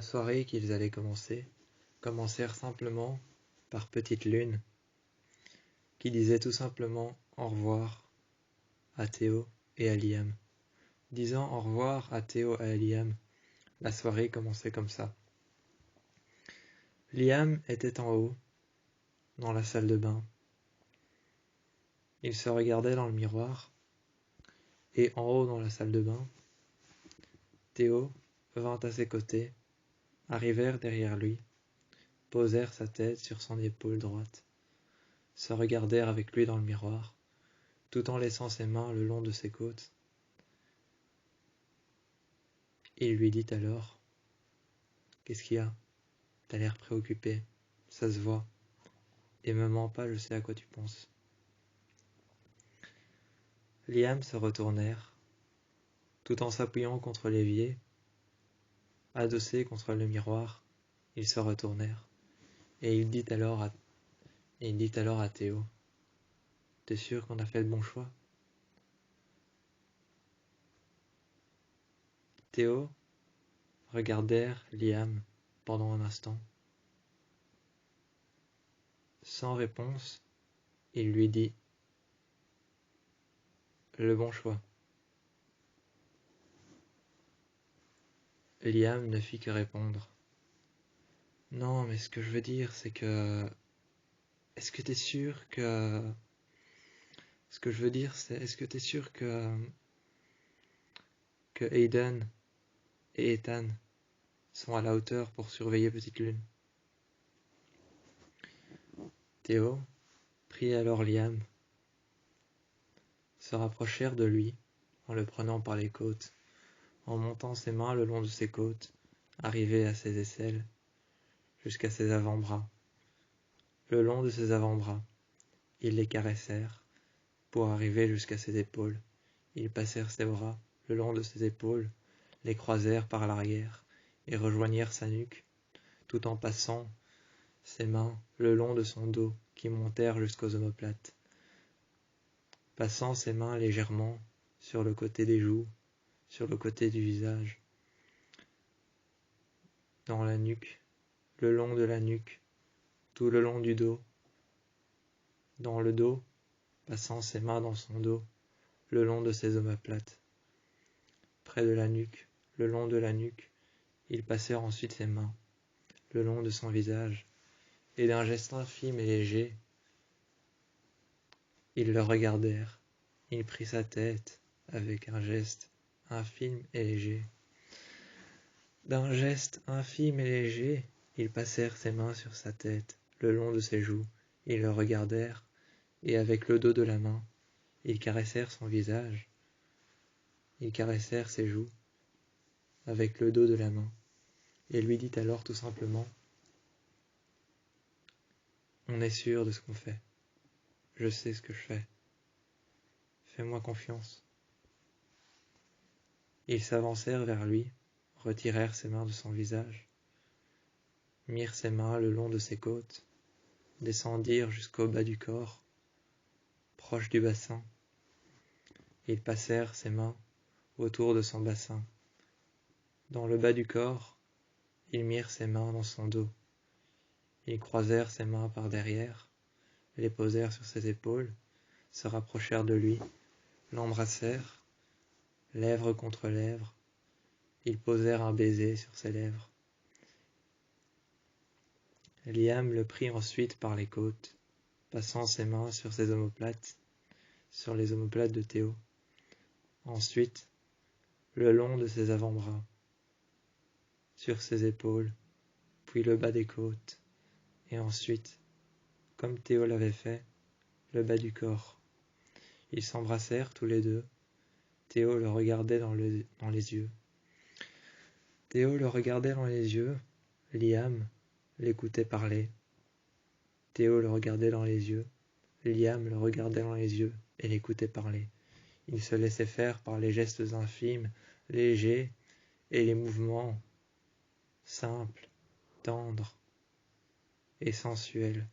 soirée qu'ils allaient commencèrent simplement par Petite Lune, qui disait tout simplement au revoir à Théo et à Liam. Disant au revoir à Théo et à Liam, la soirée commençait comme ça. Liam était en haut, dans la salle de bain. Il se regardait dans le miroir, et en haut dans la salle de bain, Théo vint à ses côtés, arrivèrent derrière lui, posèrent sa tête sur son épaule droite, se regardèrent avec lui dans le miroir, tout en laissant ses mains le long de ses côtes. Il lui dit alors: « Qu'est-ce qu'il y a? T'as l'air préoccupé, ça se voit, et me mens pas, je sais à quoi tu penses. » Liam se retournèrent, tout en s'appuyant contre l'évier, adossés contre le miroir, ils se retournèrent, et il dit alors à Théo: « T'es sûr qu'on a fait le bon choix? » Théo regardèrent Liam pendant un instant. Sans réponse, il lui dit: « Le bon choix. » Liam ne fit que répondre: « Non, mais ce que je veux dire, c'est que... Est-ce que t'es sûr que... Ce que je veux dire, c'est... Est-ce que t'es sûr que Aiden et Ethan sont à la hauteur pour surveiller Petite Lune? » Théo prit alors Liam, se rapprochèrent de lui en le prenant par les côtes, en montant ses mains le long de ses côtes, arrivées à ses aisselles, jusqu'à ses avant-bras. Le long de ses avant-bras, ils les caressèrent pour arriver jusqu'à ses épaules. Ils passèrent ses bras le long de ses épaules, les croisèrent par l'arrière et rejoignirent sa nuque, tout en passant ses mains le long de son dos qui montèrent jusqu'aux omoplates, passant ses mains légèrement sur le côté des joues, sur le côté du visage, dans la nuque, le long de la nuque, tout le long du dos, dans le dos, passant ses mains dans son dos, le long de ses omoplates, près de la nuque, le long de la nuque, ils passèrent ensuite ses mains, le long de son visage, et d'un geste infime et léger, ils le regardèrent. Il prit sa tête avec un geste infime et léger. D'un geste infime et léger, ils passèrent ses mains sur sa tête, le long de ses joues. Ils le regardèrent, et avec le dos de la main, ils caressèrent son visage. Ils caressèrent ses joues, avec le dos de la main, et lui dit alors tout simplement: « On est sûr de ce qu'on fait. Je sais ce que je fais. Fais-moi confiance. » Ils s'avancèrent vers lui, retirèrent ses mains de son visage, mirent ses mains le long de ses côtes, descendirent jusqu'au bas du corps, proche du bassin. Ils passèrent ses mains autour de son bassin. Dans le bas du corps, ils mirent ses mains dans son dos. Ils croisèrent ses mains par derrière, les posèrent sur ses épaules, se rapprochèrent de lui, l'embrassèrent, lèvres contre lèvres. Ils posèrent un baiser sur ses lèvres. Liam le prit ensuite par les côtes, passant ses mains sur ses omoplates, sur les omoplates de Théo. Ensuite, le long de ses avant-bras, sur ses épaules, puis le bas des côtes, et ensuite, comme Théo l'avait fait, le bas du corps. Ils s'embrassèrent tous les deux. Théo le regardait dans les yeux. Théo le regardait dans les yeux. Liam l'écoutait parler. Théo le regardait dans les yeux. Liam le regardait dans les yeux et l'écoutait parler. Il se laissait faire par les gestes infimes, légers, et les mouvements simples, tendres et sensuels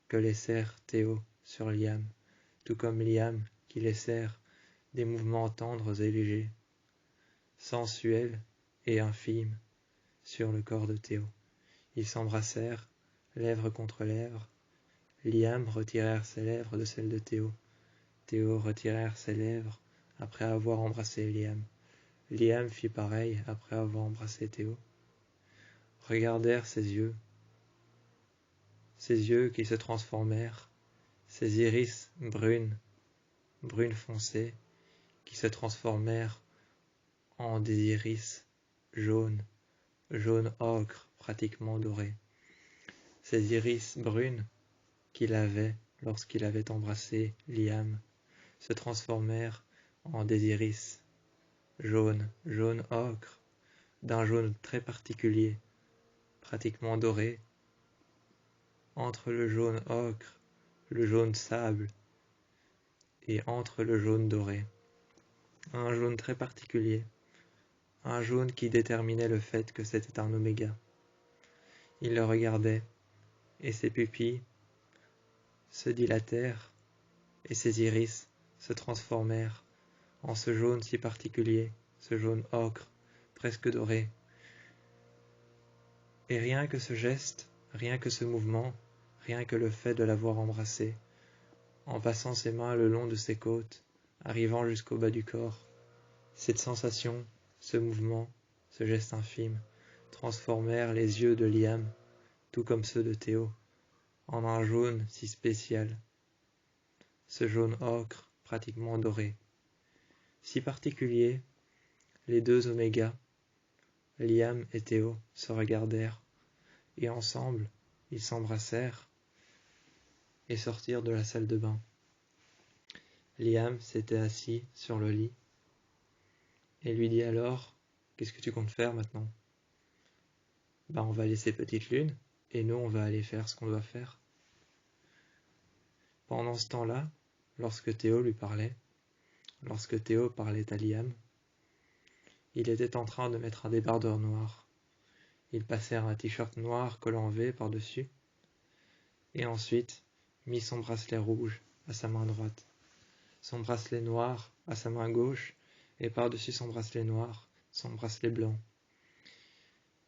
que laissèrent Théo sur Liam, tout comme Liam qui laissèrent des mouvements tendres et légers, sensuels et infimes sur le corps de Théo. Ils s'embrassèrent, lèvres contre lèvres. Liam retirèrent ses lèvres de celles de Théo. Théo retirèrent ses lèvres après avoir embrassé Liam. Liam fit pareil après avoir embrassé Théo. Regardèrent ses yeux qui se transformèrent, ses iris brunes foncées, qui se transformèrent en des iris jaunes ocre, pratiquement dorés. Ces iris brunes qu'il avait lorsqu'il avait embrassé Liam se transformèrent en des iris jaune ocre, d'un jaune très particulier, pratiquement doré, entre le jaune ocre, le jaune sable, et entre le jaune doré. Un jaune très particulier, un jaune qui déterminait le fait que c'était un oméga. Il le regardait, et ses pupilles se dilatèrent, et ses iris se transformèrent en ce jaune si particulier, ce jaune ocre, presque doré. Et rien que ce geste, rien que ce mouvement, rien que le fait de l'avoir embrassé, en passant ses mains le long de ses côtes, arrivant jusqu'au bas du corps, cette sensation, ce mouvement, ce geste infime, transformèrent les yeux de Liam, tout comme ceux de Théo, en un jaune si spécial, ce jaune ocre pratiquement doré. Si particulier, les deux omégas, Liam et Théo, se regardèrent, et ensemble, ils s'embrassèrent et sortirent de la salle de bain. Liam s'était assis sur le lit et lui dit alors, « Qu'est-ce que tu comptes faire maintenant ?»« On va laisser Petite Lune, et nous on va aller faire ce qu'on doit faire. » Pendant ce temps-là, lorsque Théo parlait à Liam, il était en train de mettre un débardeur noir. Il passèrent un t-shirt noir collant V par-dessus, et ensuite mit son bracelet rouge à sa main droite, son bracelet noir à sa main gauche, et par-dessus son bracelet noir, son bracelet blanc.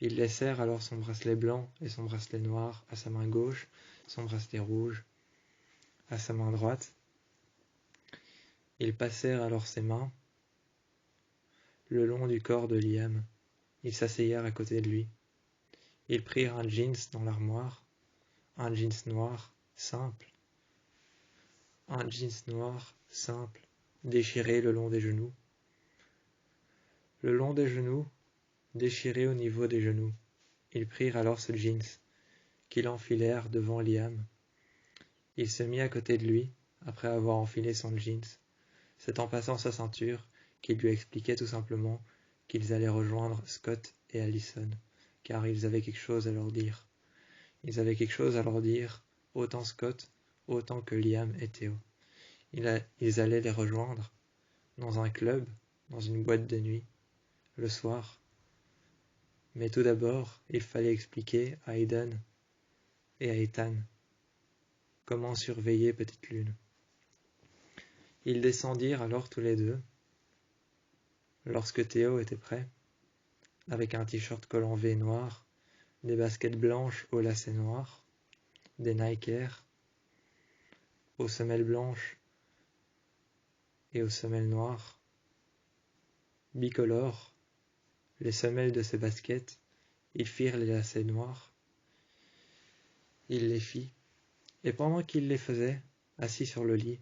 Ils laissèrent alors son bracelet blanc et son bracelet noir à sa main gauche, son bracelet rouge à sa main droite. Ils passèrent alors ses mains le long du corps de Liam. Ils s'asseyèrent à côté de lui. Ils prirent un jeans dans l'armoire, un jeans noir, simple, déchiré le long des genoux. Le long des genoux, déchiré au niveau des genoux. Ils prirent alors ce jeans, qu'ils enfilèrent devant Liam. Il se mit à côté de lui, après avoir enfilé son jeans. C'est en passant sa ceinture qu'il lui expliquait tout simplement qu'ils allaient rejoindre Scott et Allison, car ils avaient quelque chose à leur dire. Ils avaient quelque chose à leur dire, autant Scott, autant que Liam et Théo. Ils allaient les rejoindre dans un club, dans une boîte de nuit, le soir. Mais tout d'abord, il fallait expliquer à Aiden et à Ethan comment surveiller Petite Lune. Ils descendirent alors tous les deux, lorsque Théo était prêt, avec un t-shirt collant V noir, des baskets blanches aux lacets noirs, des Nike Air, aux semelles blanches et aux semelles noires, bicolores, les semelles de ses baskets, ils firent les lacets noirs. Il les fit, et pendant qu'il les faisait, assis sur le lit,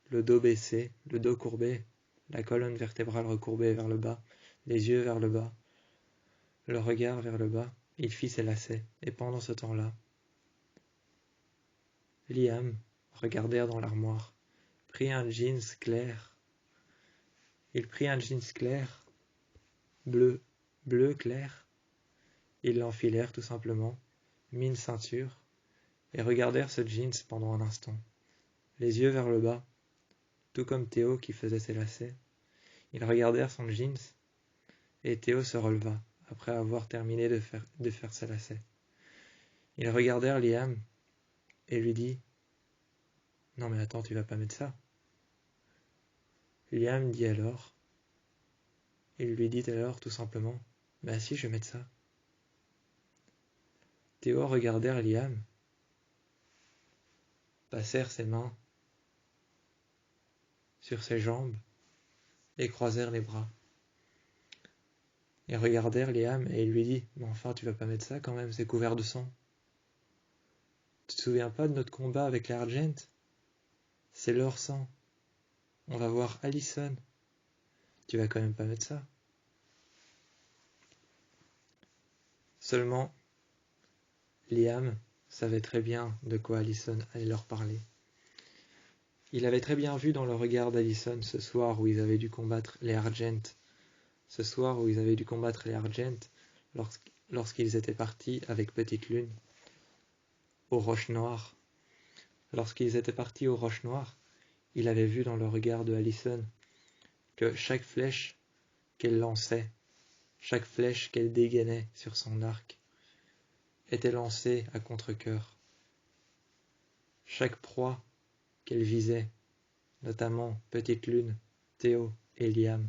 le dos baissé, le dos courbé, la colonne vertébrale recourbée vers le bas, les yeux vers le bas, le regard vers le bas, il fit ses lacets, et pendant ce temps-là, Liam regardèrent dans l'armoire, prit un jeans clair. Il prit un jeans clair, bleu clair. Ils l'enfilèrent tout simplement, mit une ceinture, et regardèrent ce jeans pendant un instant, les yeux vers le bas, tout comme Théo qui faisait ses lacets. Ils regardèrent son jeans, et Théo se releva, après avoir terminé de faire ses lacets. Ils regardèrent Liam, et lui dit « Non mais attends, tu vas pas mettre ça ?» Liam dit alors, il lui dit alors tout simplement « Bah si, je vais mettre ça. » Théo regardèrent Liam, passèrent ses mains sur ses jambes et croisèrent les bras. Ils regardèrent Liam et il lui dit « Mais enfin, tu vas pas mettre ça quand même, c'est couvert de sang. Tu te souviens pas de notre combat avec les Argent? C'est leur sang. On va voir Alyson. Tu vas quand même pas mettre ça. » Seulement, Liam savait très bien de quoi Alyson allait leur parler. Il avait très bien vu dans le regard d'Alyson ce soir où ils avaient dû combattre les Argent. Ce soir où ils avaient dû combattre les Argent lorsqu'ils étaient partis avec Petite Lune aux Roches Noires. Lorsqu'ils étaient partis aux Roches Noires, il avait vu dans le regard de Alyson que chaque flèche qu'elle lançait, chaque flèche qu'elle dégainait sur son arc, était lancée à contre-cœur. Chaque proie qu'elle visait, notamment Petite Lune, Théo et Liam,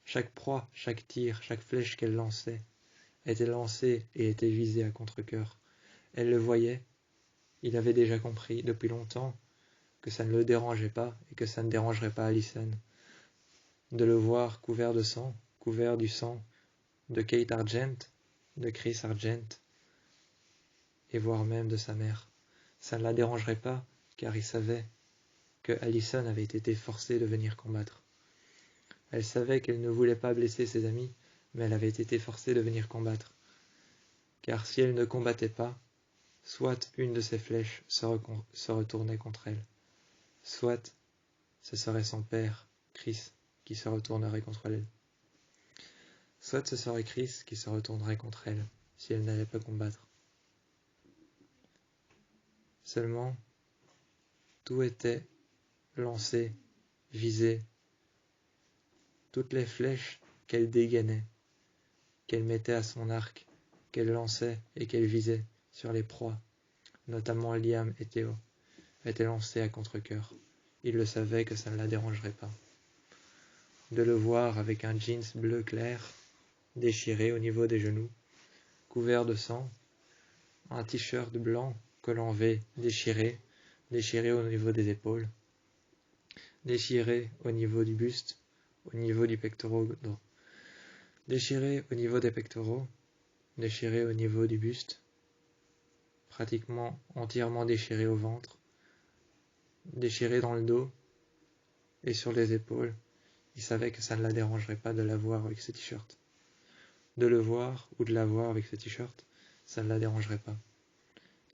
chaque proie, chaque tir, chaque flèche qu'elle lançait, était lancée et était visée à contre-cœur. Elle le voyait, il avait déjà compris depuis longtemps que ça ne le dérangeait pas et que ça ne dérangerait pas Alyson. De le voir couvert de sang, couvert du sang de Kate Argent, de Chris Argent, et voire même de sa mère. Ça ne la dérangerait pas, car il savait que Alyson avait été forcée de venir combattre. Elle savait qu'elle ne voulait pas blesser ses amis, mais elle avait été forcée de venir combattre. Car si elle ne combattait pas, soit une de ses flèches se retournait contre elle, soit ce serait son père, Chris, qui se retournerait contre elle. Soit ce serait Chris qui se retournerait contre elle, si elle n'allait pas combattre. Seulement, tout était lancé, visé, toutes les flèches qu'elle dégainait, qu'elle mettait à son arc, qu'elle lançait et qu'elle visait sur les proies, notamment Liam et Théo, étaient lancées à contre-cœur. Il le savait que ça ne la dérangerait pas. De le voir avec un jeans bleu clair, déchiré au niveau des genoux, couvert de sang, un t-shirt blanc collant V déchiré au niveau des épaules, déchiré au niveau du buste, au niveau du pectoral, déchiré au niveau des pectoraux, déchiré au niveau du buste, pratiquement entièrement déchiré au ventre, déchiré dans le dos et sur les épaules. Il savait que ça ne la dérangerait pas de la voir avec ce t-shirt. De le voir ou de la voir avec ce t-shirt, ça ne la dérangerait pas,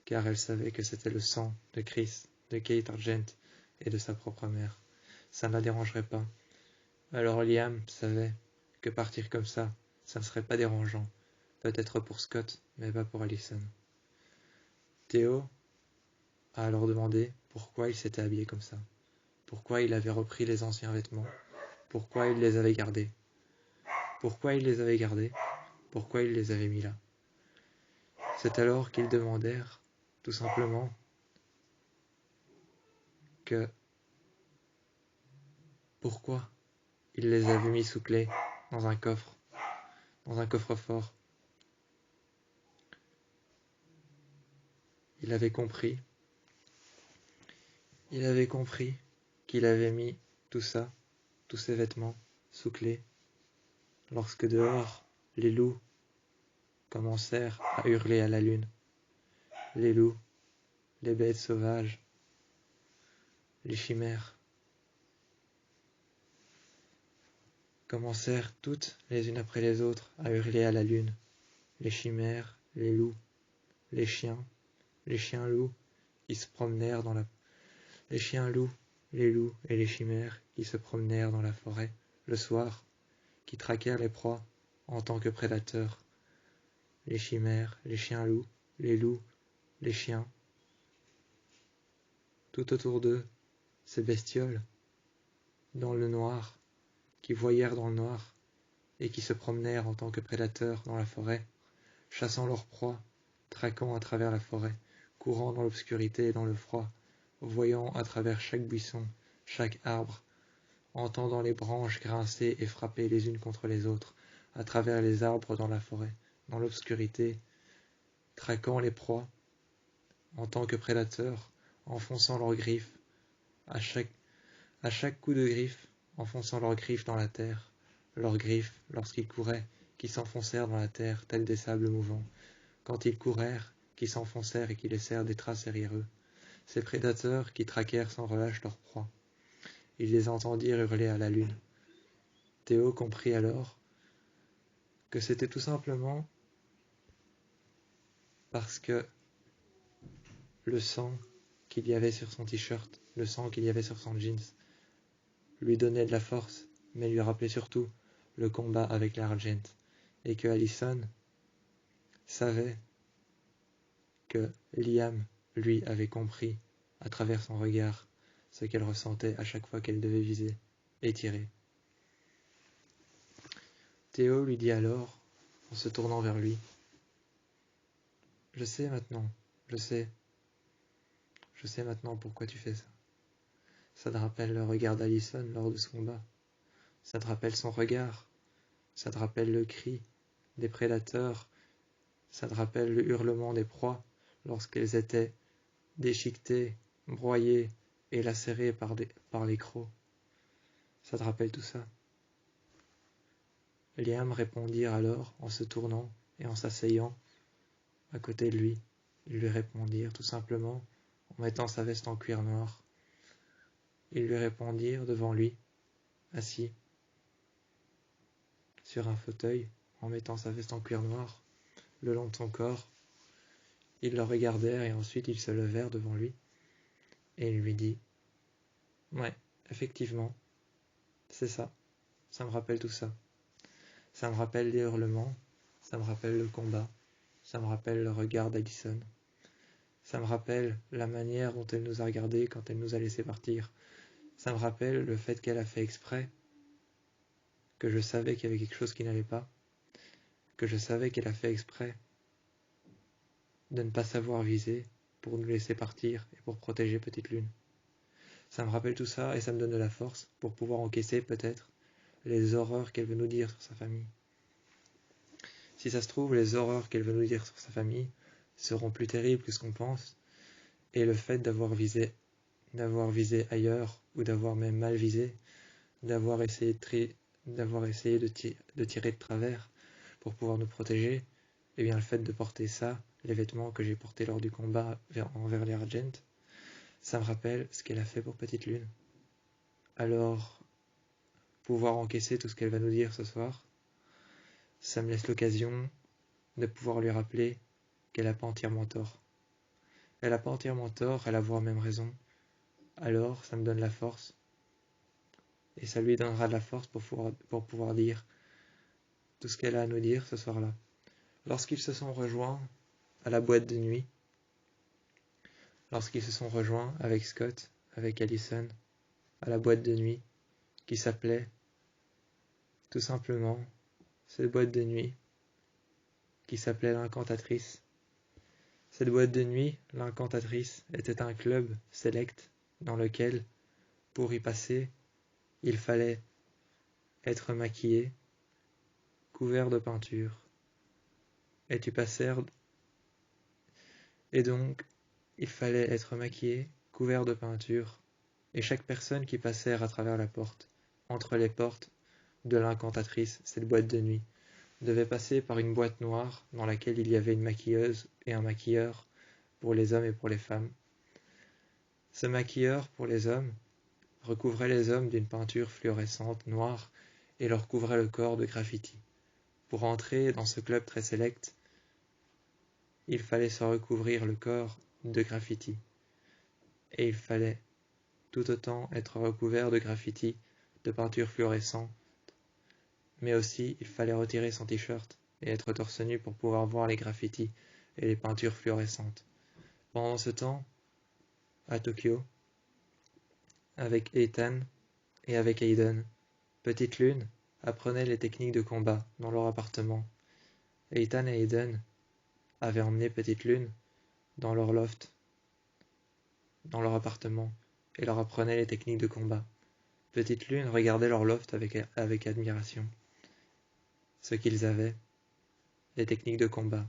car elle savait que c'était le sang de Chris, de Kate Argent et de sa propre mère. Ça ne la dérangerait pas. Alors Liam savait que partir comme ça ne serait pas dérangeant, peut-être pour Scott, mais pas pour Alyson. Théo a alors demandé pourquoi il s'était habillé comme ça, pourquoi il avait repris les anciens vêtements, pourquoi il les avait gardés, pourquoi il les avait gardés, pourquoi il les avait mis là. C'est alors qu'ils demandèrent, tout simplement, que pourquoi il les avait mis sous clé dans un coffre-fort. Il avait compris qu'il avait mis tout ça, tous ses vêtements, sous clé, lorsque dehors, les loups commencèrent à hurler à la lune. Les loups, les bêtes sauvages, les chimères, commencèrent toutes les unes après les autres à hurler à la lune. Les chimères, les loups, les chiens loups qui se promenèrent dans la... Les chiens loups, les loups et les chimères qui se promenèrent dans la forêt le soir, qui traquèrent les proies en tant que prédateurs. Les chimères, les chiens loups, les chiens. Tout autour d'eux, ces bestioles, dans le noir, qui voyèrent dans le noir, et qui se promenèrent en tant que prédateurs dans la forêt, chassant leurs proies, traquant à travers la forêt, courant dans l'obscurité et dans le froid, voyant à travers chaque buisson, chaque arbre, entendant les branches grincer et frapper les unes contre les autres, à travers les arbres dans la forêt, dans l'obscurité, traquant les proies en tant que prédateurs, enfonçant leurs griffes, à chaque coup de griffe, enfonçant leurs griffes dans la terre, leurs griffes, lorsqu'ils couraient, qui s'enfoncèrent dans la terre, tels des sables mouvants, quand ils courèrent, qui s'enfoncèrent et qui laissèrent des traces derrière eux, ces prédateurs qui traquèrent sans relâche leurs proies. Ils les entendirent hurler à la lune. Théo comprit alors que c'était tout simplement parce que le sang qu'il y avait sur son t-shirt, le sang qu'il y avait sur son jeans, lui donnait de la force, mais lui rappelait surtout le combat avec l'Argent, et que Allison savait que Liam, lui, avait compris, à travers son regard, ce qu'elle ressentait à chaque fois qu'elle devait viser et tirer. Théo lui dit alors, en se tournant vers lui, « Je sais maintenant, je sais maintenant pourquoi tu fais ça. Ça te rappelle le regard d'Allison lors de ce combat. Ça te rappelle son regard. Ça te rappelle le cri des prédateurs. Ça te rappelle le hurlement des proies lorsqu'elles étaient déchiquetées, broyées et lacérées par les crocs. Ça te rappelle tout ça. » Liam répondit alors en se tournant et en s'asseyant à côté de lui. Ils lui répondirent tout simplement en mettant sa veste en cuir noir. Ils lui répondirent devant lui, assis sur un fauteuil, en mettant sa veste en cuir noir le long de son corps. Ils le regardèrent et ensuite ils se levèrent devant lui et il lui dit « Ouais, effectivement, c'est ça. Ça me rappelle tout ça. Ça me rappelle les hurlements, ça me rappelle le combat, ça me rappelle le regard d'Allison. Ça me rappelle la manière dont elle nous a regardés quand elle nous a laissé partir. Ça me rappelle le fait qu'elle a fait exprès, que je savais qu'il y avait quelque chose qui n'allait pas, que je savais qu'elle a fait exprès de ne pas savoir viser pour nous laisser partir et pour protéger Petite Lune. Ça me rappelle tout ça et ça me donne de la force pour pouvoir encaisser peut-être les horreurs qu'elle veut nous dire sur sa famille. Si ça se trouve, les horreurs qu'elle veut nous dire sur sa famille seront plus terribles que ce qu'on pense, et le fait d'avoir visé ailleurs, ou d'avoir même mal visé, d'avoir essayé de tirer de travers pour pouvoir nous protéger, et bien le fait de porter ça, les vêtements que j'ai portés lors du combat envers les Argent, ça me rappelle ce qu'elle a fait pour Petite Lune. Alors, pouvoir encaisser tout ce qu'elle va nous dire ce soir, ça me laisse l'occasion de pouvoir lui rappeler qu'elle n'a pas entièrement tort. Elle n'a pas entièrement tort, elle a voire même raison. Alors, ça me donne la force. Et ça lui donnera de la force pour pouvoir dire tout ce qu'elle a à nous dire ce soir-là. Lorsqu'ils se sont rejoints à la boîte de nuit, lorsqu'ils se sont rejoints avec Scott, avec Allison, à la boîte de nuit, qui s'appelait tout simplement cette boîte de nuit, qui s'appelait l'Incantatrice. Cette boîte de nuit, l'Incantatrice, était un club select dans lequel, pour y passer, il fallait être maquillé, couvert de peinture, et donc il fallait être maquillé, couvert de peinture, et chaque personne qui passait à travers la porte, entre les portes de l'incantatrice, cette boîte de nuit, devait passer par une boîte noire dans laquelle il y avait une maquilleuse et un maquilleur pour les hommes et pour les femmes. Ce maquilleur pour les hommes recouvrait les hommes d'une peinture fluorescente noire et leur couvrait le corps de graffiti. Pour entrer dans ce club très sélect, il fallait se recouvrir le corps de graffiti. Et il fallait tout autant être recouvert de graffiti, de peinture fluorescente, mais aussi il fallait retirer son t-shirt et être torse nu pour pouvoir voir les graffitis et les peintures fluorescentes. Pendant ce temps, à Tokyo, avec Ethan et avec Aiden, Petite Lune apprenait les techniques de combat dans leur appartement. Ethan et Aiden avaient emmené Petite Lune dans leur loft, dans leur appartement, et leur apprenaient les techniques de combat. Petite Lune regardait leur loft avec admiration. Ce qu'ils avaient, les techniques de combat,